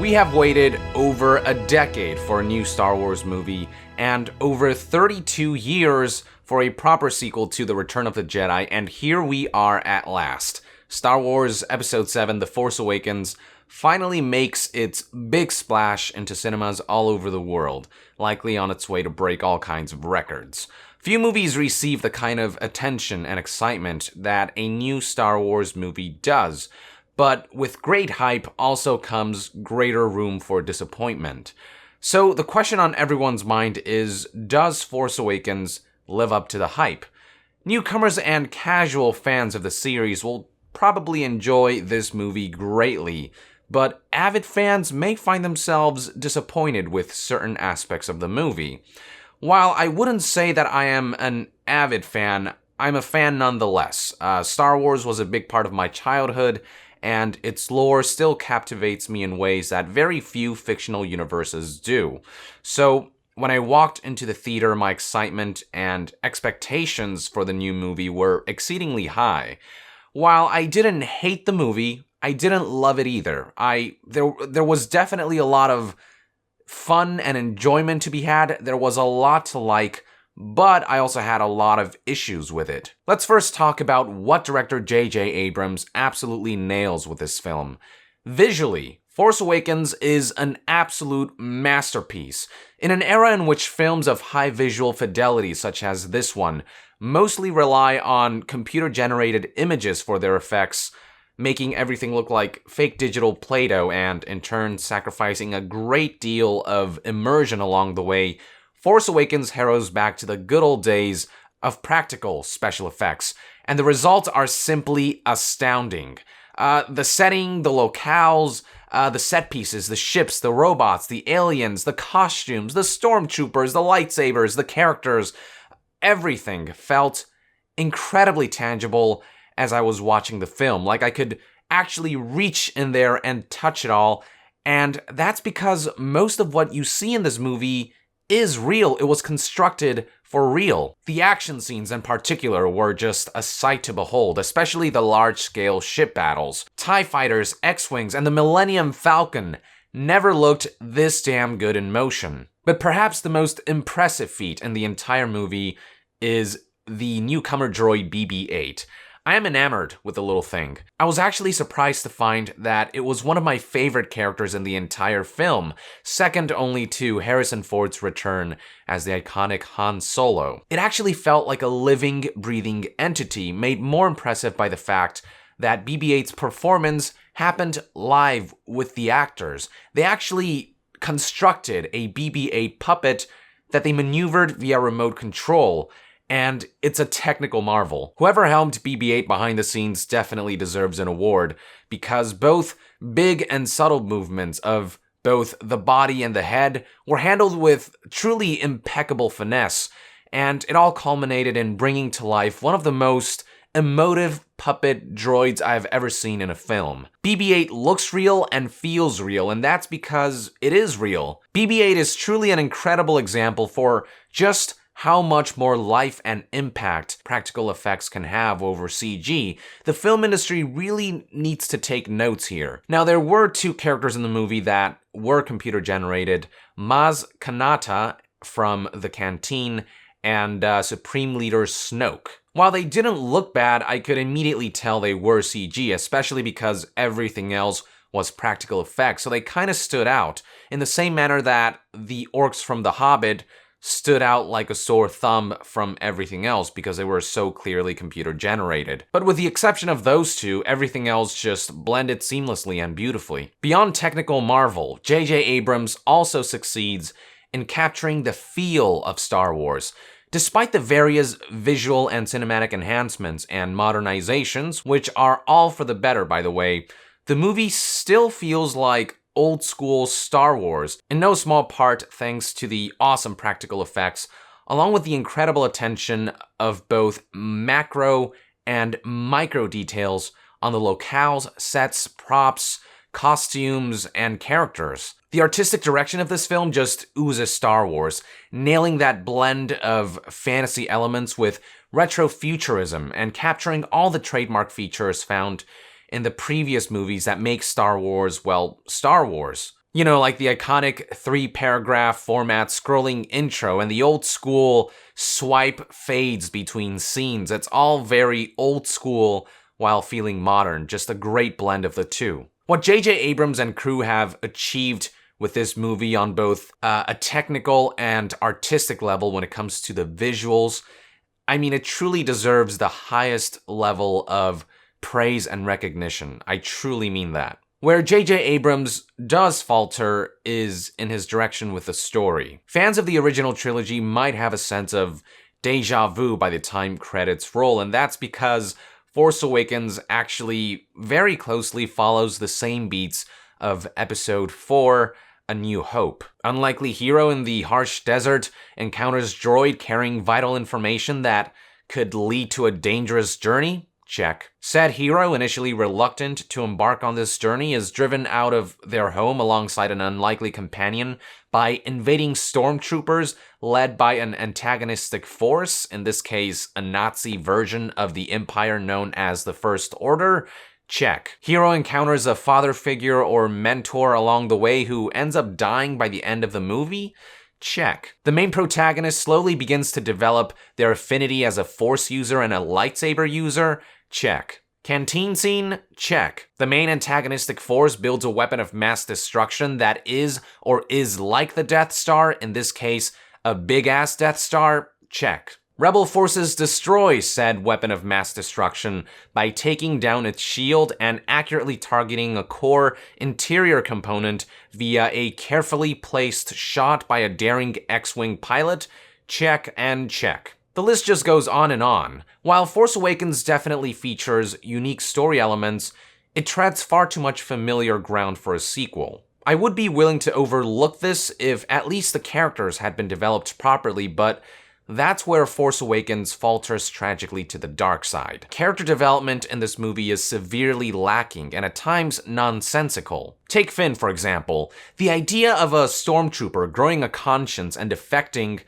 We have waited over a decade for a new Star Wars movie, and over 32 years for a proper sequel to The Return of the Jedi, and here we are at last. Star Wars Episode VII, The Force Awakens, finally makes its big splash into cinemas all over the world, likely on its way to break all kinds of records. Few movies receive the kind of attention and excitement that a new Star Wars movie does, but with great hype also comes greater room for disappointment. So the question on everyone's mind is, does Force Awakens live up to the hype? Newcomers and casual fans of the series will probably enjoy this movie greatly, but avid fans may find themselves disappointed with certain aspects of the movie. While I wouldn't say that I am an avid fan, I'm a fan nonetheless. Star Wars was a big part of my childhood, and its lore still captivates me in ways that very few fictional universes do. So, when I walked into the theater, my excitement and expectations for the new movie were exceedingly high. While I didn't hate the movie, I didn't love it either. There was definitely a lot of fun and enjoyment to be had. There was a lot to like, but I also had a lot of issues with it. Let's first talk about what director J.J. Abrams absolutely nails with this film. Visually, Force Awakens is an absolute masterpiece. In an era in which films of high visual fidelity, such as this one, mostly rely on computer-generated images for their effects, making everything look like fake digital Play-Doh and, in turn, sacrificing a great deal of immersion along the way, Force Awakens harrows back to the good old days of practical special effects, and the results are simply astounding. The setting, the locales, the set pieces, the ships, the robots, the aliens, the costumes, the stormtroopers, the lightsabers, the characters, everything felt incredibly tangible as I was watching the film, like I could actually reach in there and touch it all, and that's because most of what you see in this movie is real. It was constructed for real. The action scenes in particular were just a sight to behold, especially the large-scale ship battles. TIE fighters, X-Wings, and the Millennium Falcon never looked this damn good in motion. But perhaps the most impressive feat in the entire movie is the newcomer droid BB-8. I am enamored with the little thing. I was actually surprised to find that it was one of my favorite characters in the entire film, second only to Harrison Ford's return as the iconic Han Solo. It actually felt like a living, breathing entity, made more impressive by the fact that BB-8's performance happened live with the actors. They actually constructed a BB-8 puppet that they maneuvered via remote control, and it's a technical marvel. Whoever helmed BB-8 behind the scenes definitely deserves an award, because both big and subtle movements of both the body and the head were handled with truly impeccable finesse, and it all culminated in bringing to life one of the most emotive puppet droids I've ever seen in a film. BB-8 looks real and feels real, and that's because it is real. BB-8 is truly an incredible example for just how much more life and impact practical effects can have over CG. The film industry really needs to take notes here. Now, there were two characters in the movie that were computer generated, Maz Kanata from The Canteen and Supreme Leader Snoke. While they didn't look bad, I could immediately tell they were CG, especially because everything else was practical effects, so they kind of stood out, in the same manner that the orcs from The Hobbit stood out like a sore thumb from everything else because they were so clearly computer generated. But with the exception of those two, everything else just blended seamlessly and beautifully. Beyond technical marvel, J.J. Abrams also succeeds in capturing the feel of Star Wars. Despite the various visual and cinematic enhancements and modernizations, which are all for the better by the way, the movie still feels like old school Star Wars, in no small part thanks to the awesome practical effects, along with the incredible attention of both macro and micro details on the locales, sets, props, costumes, and characters. The artistic direction of this film just oozes Star Wars, nailing that blend of fantasy elements with retrofuturism and capturing all the trademark features found in the previous movies that make Star Wars, well, Star Wars. You know, like the iconic 3-paragraph format scrolling intro and the old school swipe fades between scenes. It's all very old school while feeling modern, just a great blend of the two. What J.J. Abrams and crew have achieved with this movie on both a technical and artistic level when it comes to the visuals, I mean, it truly deserves the highest level of praise and recognition. I truly mean that. Where J.J. Abrams does falter is in his direction with the story. Fans of the original trilogy might have a sense of deja vu by the time credits roll, and that's because Force Awakens actually very closely follows the same beats of Episode 4, A New Hope. Unlikely hero in the harsh desert encounters droid carrying vital information that could lead to a dangerous journey? Check. Said hero, initially reluctant to embark on this journey, is driven out of their home alongside an unlikely companion by invading stormtroopers led by an antagonistic force, in this case, a Nazi version of the Empire known as the First Order. Check. Hero encounters a father figure or mentor along the way who ends up dying by the end of the movie. Check. The main protagonist slowly begins to develop their affinity as a Force user and a lightsaber user. Check. Canteen scene? Check. The main antagonistic force builds a weapon of mass destruction that is or is like the Death Star, in this case, a big-ass Death Star? Check. Rebel forces destroy said weapon of mass destruction by taking down its shield and accurately targeting a core interior component via a carefully placed shot by a daring X-Wing pilot. Check and check. The list just goes on and on. While Force Awakens definitely features unique story elements, it treads far too much familiar ground for a sequel. I would be willing to overlook this if at least the characters had been developed properly, but that's where Force Awakens falters tragically to the dark side. Character development in this movie is severely lacking and at times nonsensical. Take Finn, for example. The idea of a stormtrooper growing a conscience and defecting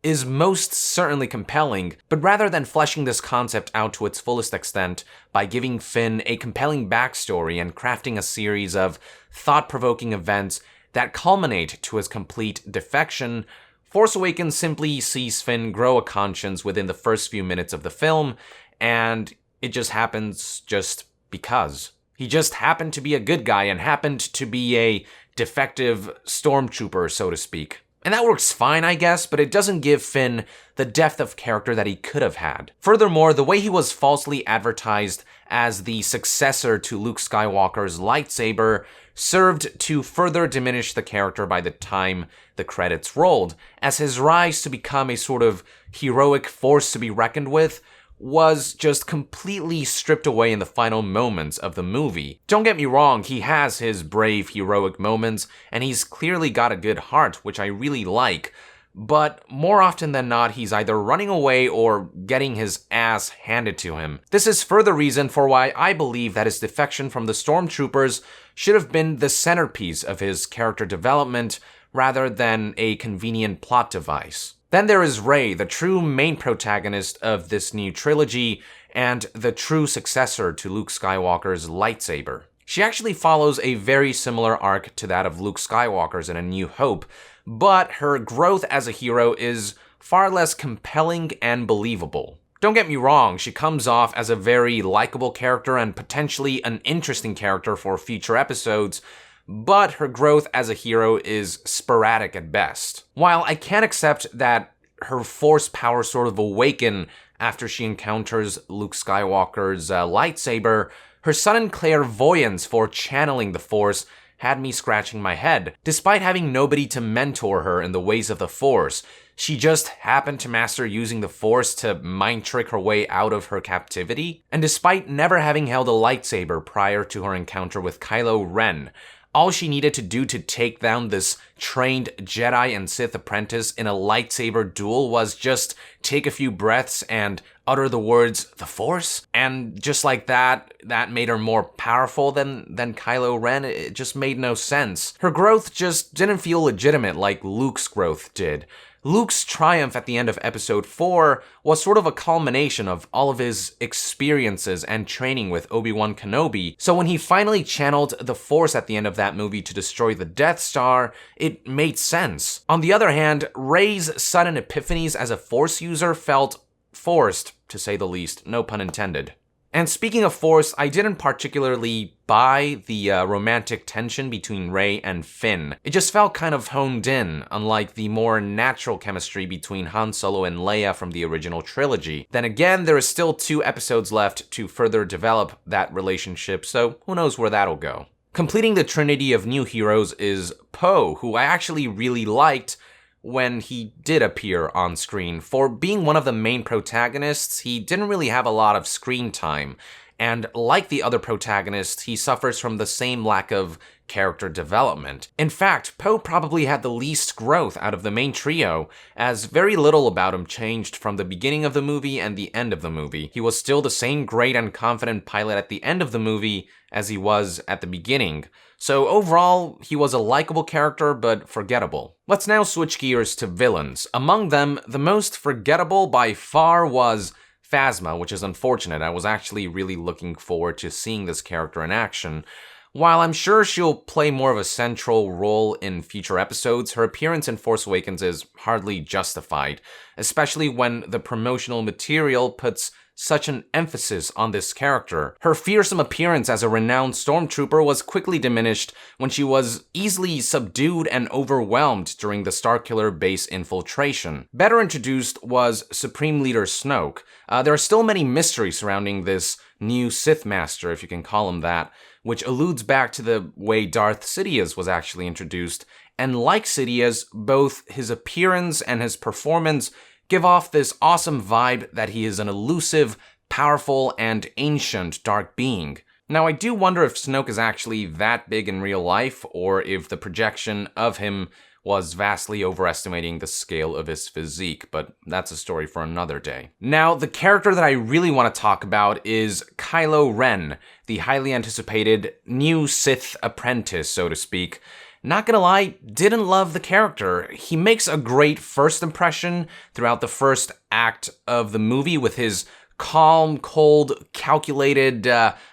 is most certainly compelling, but rather than fleshing this concept out to its fullest extent by giving Finn a compelling backstory and crafting a series of thought-provoking events that culminate to his complete defection, Force Awakens simply sees Finn grow a conscience within the first few minutes of the film, and it just happens just because. He just happened to be a good guy and happened to be a defective stormtrooper, so to speak. And that works fine, I guess, but it doesn't give Finn the depth of character that he could have had. Furthermore, the way he was falsely advertised as the successor to Luke Skywalker's lightsaber served to further diminish the character by the time the credits rolled, as his rise to become a sort of heroic force to be reckoned with was just completely stripped away in the final moments of the movie. Don't get me wrong, he has his brave, heroic moments, and he's clearly got a good heart, which I really like, but more often than not, he's either running away or getting his ass handed to him. This is further reason for why I believe that his defection from the stormtroopers should have been the centerpiece of his character development rather than a convenient plot device. Then there is Rey, the true main protagonist of this new trilogy and the true successor to Luke Skywalker's lightsaber. She actually follows a very similar arc to that of Luke Skywalker's in A New Hope, but her growth as a hero is far less compelling and believable. Don't get me wrong, she comes off as a very likable character and potentially an interesting character for future episodes, but her growth as a hero is sporadic at best. While I can accept that her force powers sort of awaken after she encounters Luke Skywalker's lightsaber, her sudden clairvoyance for channeling the force had me scratching my head. Despite having nobody to mentor her in the ways of the force, she just happened to master using the force to mind trick her way out of her captivity. And despite never having held a lightsaber prior to her encounter with Kylo Ren, all she needed to do to take down this trained Jedi and Sith apprentice in a lightsaber duel was just take a few breaths and utter the words, "the Force?" And just like that made her more powerful than Kylo Ren. It just made no sense. Her growth just didn't feel legitimate like Luke's growth did. Luke's triumph at the end of episode 4 was sort of a culmination of all of his experiences and training with Obi-Wan Kenobi, so when he finally channeled the Force at the end of that movie to destroy the Death Star, it made sense. On the other hand, Rey's sudden epiphanies as a Force user felt forced, to say the least, no pun intended. And speaking of Force, I didn't particularly buy the romantic tension between Rey and Finn. It just felt kind of honed in, unlike the more natural chemistry between Han Solo and Leia from the original trilogy. Then again, there is still 2 episodes left to further develop that relationship, so who knows where that'll go. Completing the trinity of new heroes is Poe, who I actually really liked when he did appear on screen. For being one of the main protagonists, he didn't really have a lot of screen time, and like the other protagonists, he suffers from the same lack of character development. In fact, Poe probably had the least growth out of the main trio, as very little about him changed from the beginning of the movie and the end of the movie. He was still the same great and confident pilot at the end of the movie as he was at the beginning. So overall, he was a likable character, but forgettable. Let's now switch gears to villains. Among them, the most forgettable by far was Phasma, which is unfortunate. I was actually really looking forward to seeing this character in action. While I'm sure she'll play more of a central role in future episodes, her appearance in Force Awakens is hardly justified, especially when the promotional material puts such an emphasis on this character. Her fearsome appearance as a renowned stormtrooper was quickly diminished when she was easily subdued and overwhelmed during the Starkiller base infiltration. Better introduced was Supreme Leader Snoke. There are still many mysteries surrounding this new Sith Master, if you can call him that, which alludes back to the way Darth Sidious was actually introduced. And like Sidious, both his appearance and his performance give off this awesome vibe that he is an elusive, powerful, and ancient dark being. Now, I do wonder if Snoke is actually that big in real life, or if the projection of him was vastly overestimating the scale of his physique, but that's a story for another day. Now, the character that I really want to talk about is Kylo Ren, the highly anticipated new Sith apprentice, so to speak. Not gonna lie, didn't love the character. He makes a great first impression throughout the first act of the movie with his calm, cold, calculated,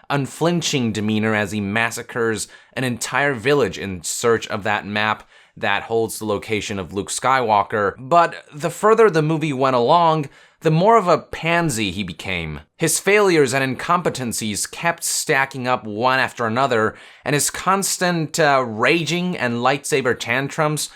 unflinching demeanor as he massacres an entire village in search of that map that holds the location of Luke Skywalker. But the further the movie went along, the more of a pansy he became. His failures and incompetencies kept stacking up one after another, and his constant raging and lightsaber tantrums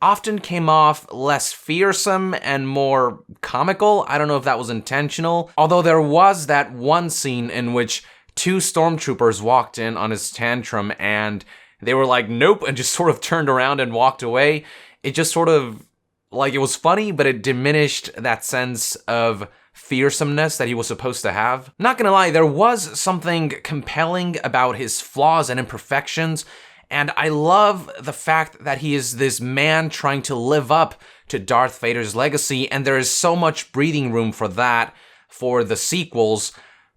often came off less fearsome and more comical. I don't know if that was intentional, although there was that one scene in which 2 stormtroopers walked in on his tantrum and they were like, nope, and just sort of turned around and walked away. It just sort of, like, it was funny, but it diminished that sense of fearsomeness that he was supposed to have. Not gonna lie, there was something compelling about his flaws and imperfections, and I love the fact that he is this man trying to live up to Darth Vader's legacy, and there is so much breathing room for that for the sequels,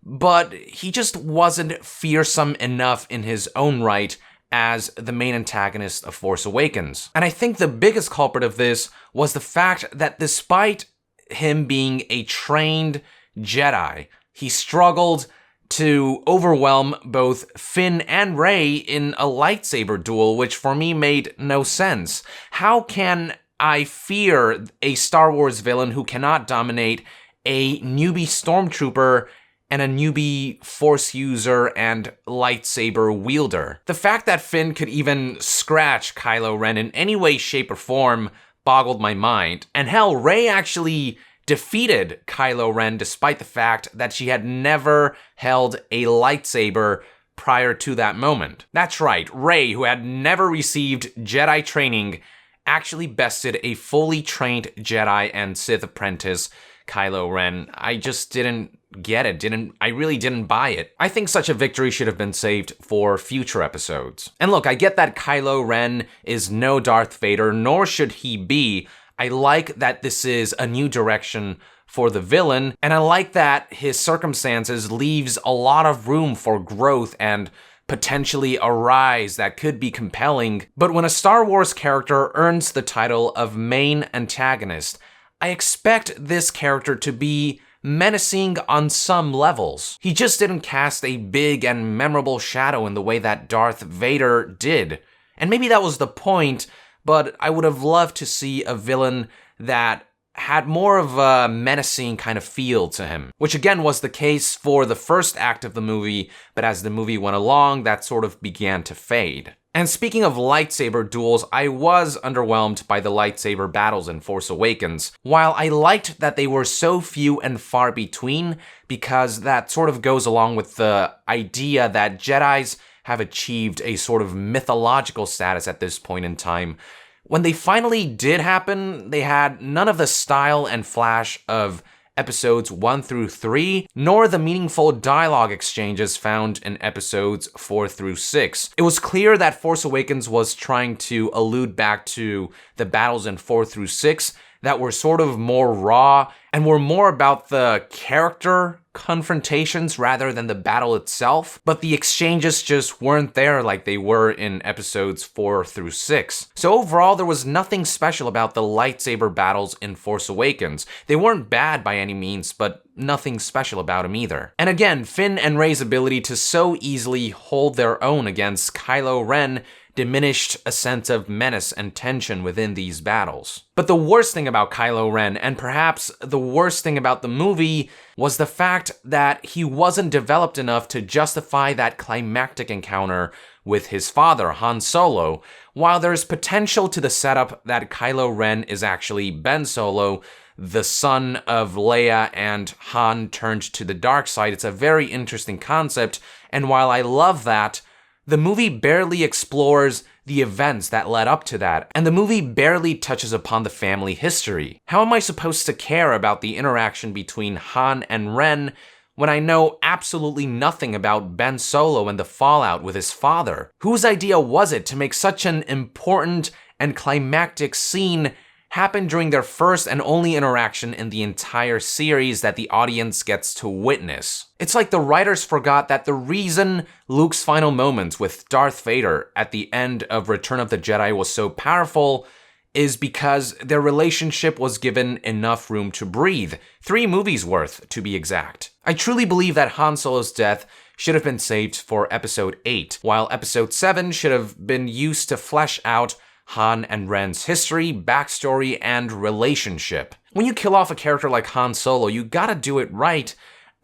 but he just wasn't fearsome enough in his own right as the main antagonist of Force Awakens. And I think the biggest culprit of this was the fact that despite him being a trained Jedi, he struggled to overwhelm both Finn and Rey in a lightsaber duel, which for me made no sense. How can I fear a Star Wars villain who cannot dominate a newbie stormtrooper and a newbie Force user and lightsaber wielder? The fact that Finn could even scratch Kylo Ren in any way, shape, or form boggled my mind. And hell, Rey actually defeated Kylo Ren despite the fact that she had never held a lightsaber prior to that moment. That's right, Rey, who had never received Jedi training, actually bested a fully trained Jedi and Sith apprentice, Kylo Ren. I just didn't get it. I really didn't buy it. I think such a victory should have been saved for future episodes. And look, I get that Kylo Ren is no Darth Vader, nor should he be. I like that this is a new direction for the villain, and I like that his circumstances leaves a lot of room for growth and potentially a rise that could be compelling, but when a Star Wars character earns the title of main antagonist, I expect this character to be menacing on some levels. He just didn't cast a big and memorable shadow in the way that Darth Vader did. And maybe that was the point, but I would have loved to see a villain that had more of a menacing kind of feel to him, which again was the case for the first act of the movie, but as the movie went along, that sort of began to fade. And speaking of lightsaber duels, I was underwhelmed by the lightsaber battles in Force Awakens. While I liked that they were so few and far between, because that sort of goes along with the idea that Jedis have achieved a sort of mythological status at this point in time, when they finally did happen, they had none of the style and flash of episodes 1 through 3, nor the meaningful dialogue exchanges found in episodes 4 through 6. It was clear that Force Awakens was trying to allude back to the battles in 4 through 6 that were sort of more raw and were more about the character confrontations rather than the battle itself, but the exchanges just weren't there like they were in episodes 4 through 6. So overall, there was nothing special about the lightsaber battles in Force Awakens. They weren't bad by any means, but nothing special about them either. And again, Finn and Rey's ability to so easily hold their own against Kylo Ren diminished a sense of menace and tension within these battles. But the worst thing about Kylo Ren, and perhaps the worst thing about the movie, was the fact that he wasn't developed enough to justify that climactic encounter with his father, Han Solo. While there's potential to the setup that Kylo Ren is actually Ben Solo, the son of Leia and Han turned to the dark side, it's a very interesting concept, and while I love that, the movie barely explores the events that led up to that, and the movie barely touches upon the family history. How am I supposed to care about the interaction between Han and Ren when I know absolutely nothing about Ben Solo and the fallout with his father? Whose idea was it to make such an important and climactic scene happen during their first and only interaction in the entire series that the audience gets to witness? It's like the writers forgot that the reason Luke's final moments with Darth Vader at the end of Return of the Jedi was so powerful is because their relationship was given enough room to breathe. 3 movies worth, to be exact. I truly believe that Han Solo's death should have been saved for Episode 8, while Episode 7 should have been used to flesh out Han and Ren's history, backstory, and relationship. When you kill off a character like Han Solo, you gotta do it right,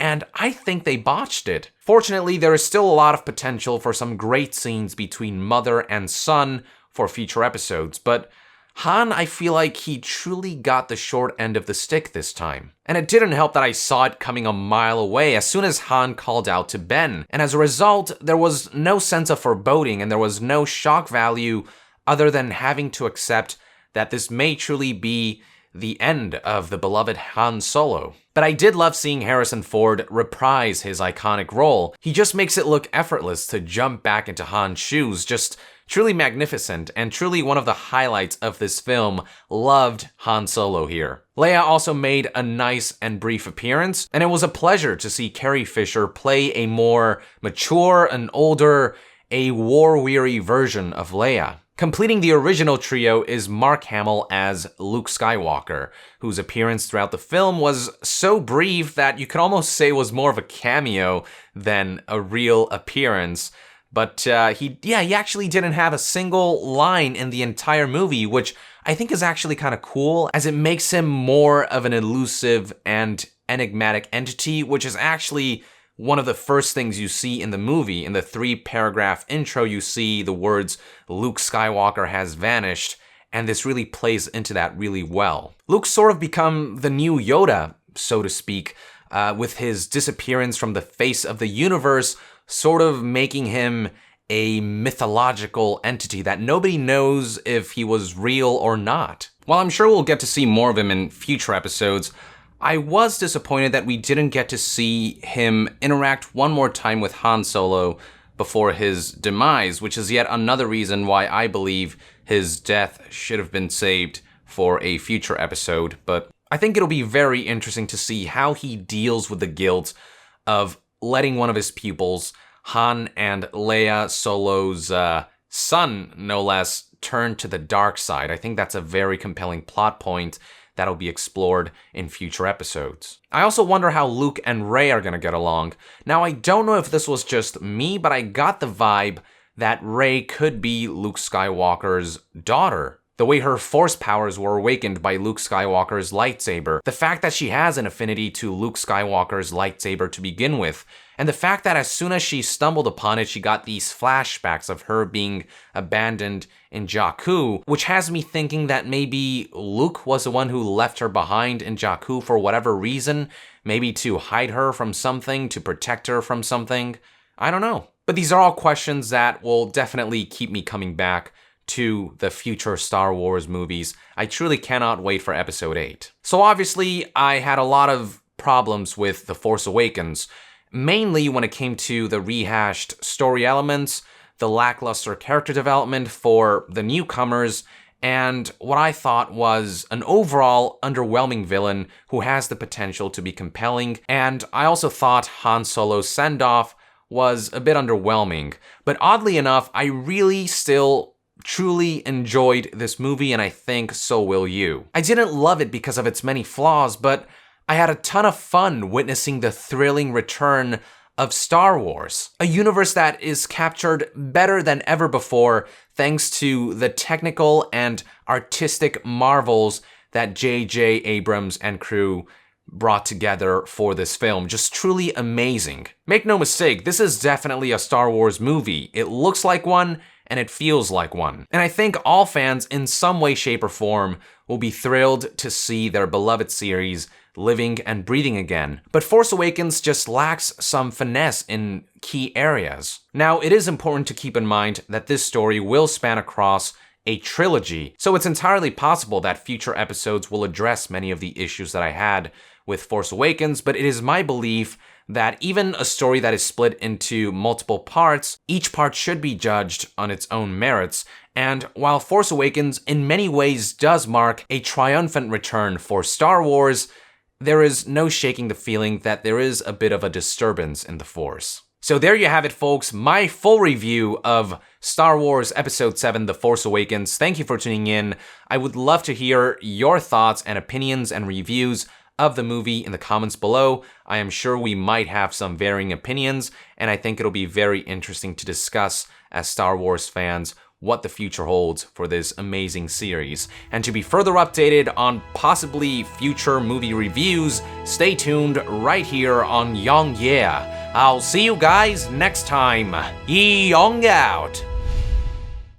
and I think they botched it. Fortunately, there is still a lot of potential for some great scenes between mother and son for future episodes, but Han, I feel like he truly got the short end of the stick this time. And it didn't help that I saw it coming a mile away as soon as Han called out to Ben, and as a result, there was no sense of foreboding and there was no shock value other than having to accept that this may truly be the end of the beloved Han Solo. But I did love seeing Harrison Ford reprise his iconic role. He just makes it look effortless to jump back into Han's shoes, just truly magnificent and truly one of the highlights of this film. Loved Han Solo here. Leia also made a nice and brief appearance, and it was a pleasure to see Carrie Fisher play a more mature, an older, a war-weary version of Leia. Completing the original trio is Mark Hamill as Luke Skywalker, whose appearance throughout the film was so brief that you could almost say was more of a cameo than a real appearance. But he actually didn't have a single line in the entire movie, which I think is actually kind of cool, as it makes him more of an elusive and enigmatic entity, which is actually one of the first things you see in the movie. In the 3-paragraph intro, you see the words, "Luke Skywalker has vanished," and this really plays into that really well. Luke's sort of become the new Yoda, so to speak, with his disappearance from the face of the universe, sort of making him a mythological entity that nobody knows if he was real or not. While I'm sure we'll get to see more of him in future episodes, I was disappointed that we didn't get to see him interact one more time with Han Solo before his demise, which is yet another reason why I believe his death should have been saved for a future episode. But I think it'll be very interesting to see how he deals with the guilt of letting one of his pupils, Han and Leia, Solo's son, no less, turned to the dark side. I think that's a very compelling plot point that'll be explored in future episodes. I also wonder how Luke and Rey are gonna get along. Now, I don't know if this was just me, but I got the vibe that Rey could be Luke Skywalker's daughter. The way her force powers were awakened by Luke Skywalker's lightsaber, the fact that she has an affinity to Luke Skywalker's lightsaber to begin with, and the fact that as soon as she stumbled upon it, she got these flashbacks of her being abandoned in Jakku, which has me thinking that maybe Luke was the one who left her behind in Jakku for whatever reason, maybe to hide her from something, to protect her from something. I don't know. But these are all questions that will definitely keep me coming back to the future Star Wars movies. I truly cannot wait for Episode 8. So obviously, I had a lot of problems with The Force Awakens, mainly when it came to the rehashed story elements, the lackluster character development for the newcomers, and what I thought was an overall underwhelming villain who has the potential to be compelling, and I also thought Han Solo's send-off was a bit underwhelming. But oddly enough, I really still truly enjoyed this movie, and I think so will you. I didn't love it because of its many flaws, but I had a ton of fun witnessing the thrilling return of Star Wars, a universe that is captured better than ever before thanks to the technical and artistic marvels that J.J. Abrams and crew brought together for this film. Just truly amazing. Make no mistake, this is definitely a Star Wars movie. It looks like one, and it feels like one. And I think all fans in some way, shape, or form will be thrilled to see their beloved series living and breathing again. But Force Awakens just lacks some finesse in key areas. Now, it is important to keep in mind that this story will span across a trilogy, so it's entirely possible that future episodes will address many of the issues that I had with Force Awakens, but it is my belief that even a story that is split into multiple parts, each part should be judged on its own merits. And while Force Awakens in many ways does mark a triumphant return for Star Wars, there is no shaking the feeling that there is a bit of a disturbance in the Force. So there you have it, folks, my full review of Star Wars Episode 7, The Force Awakens. Thank you for tuning in. I would love to hear your thoughts and opinions and reviews of the movie in the comments below. I am sure we might have some varying opinions, and I think it'll be very interesting to discuss as Star Wars fans what the future holds for this amazing series. And to be further updated on possibly future movie reviews, stay tuned right here on Young Yeah. I'll see you guys next time. Yong out!